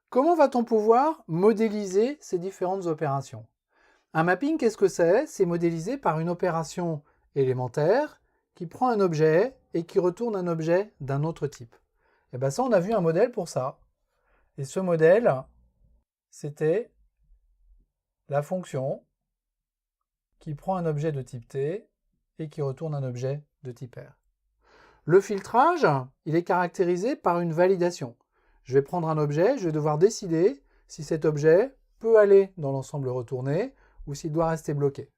Comment va-t-on pouvoir modéliser ces différentes opérations? Un mapping, qu'est-ce que c'est? C'est modélisé par une opération élémentaire qui prend un objet et qui retourne un objet d'un autre type. Et bien ça, on a vu un modèle pour ça. Et ce modèle, c'était la fonction qui prend un objet de type T et qui retourne un objet de type R. Le filtrage, il est caractérisé par une validation. Je vais prendre un objet, je vais devoir décider si cet objet peut aller dans l'ensemble retourné ou s'il doit rester bloqué.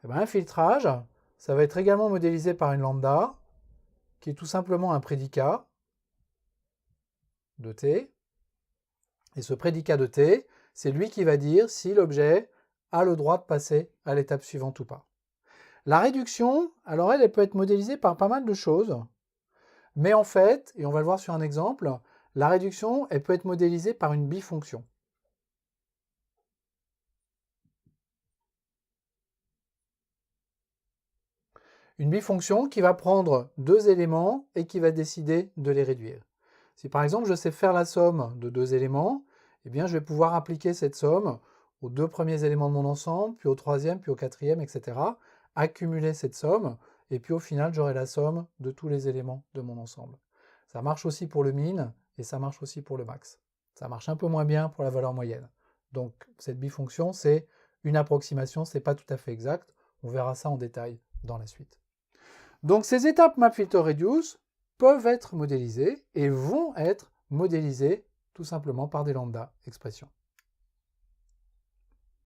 Et bien, un filtrage, ça va être également modélisé par une lambda, qui est tout simplement un prédicat de T. Et ce prédicat de T, c'est lui qui va dire si l'objet a le droit de passer à l'étape suivante ou pas. La réduction, alors elle peut être modélisée par pas mal de choses. Mais en fait, et on va le voir sur un exemple, la réduction, elle peut être modélisée par une bifonction. Une bifonction qui va prendre deux éléments et qui va décider de les réduire. Si par exemple je sais faire la somme de deux éléments, eh bien je vais pouvoir appliquer cette somme aux deux premiers éléments de mon ensemble, puis au troisième, puis au quatrième, etc. Accumuler cette somme, et puis au final j'aurai la somme de tous les éléments de mon ensemble. Ça marche aussi pour le min, et ça marche aussi pour le max. Ça marche un peu moins bien pour la valeur moyenne. Donc cette bifonction, c'est une approximation, c'est pas tout à fait exact. On verra ça en détail dans la suite. Donc ces étapes MapFilterReduce peuvent être modélisées et vont être modélisées tout simplement par des lambda expressions.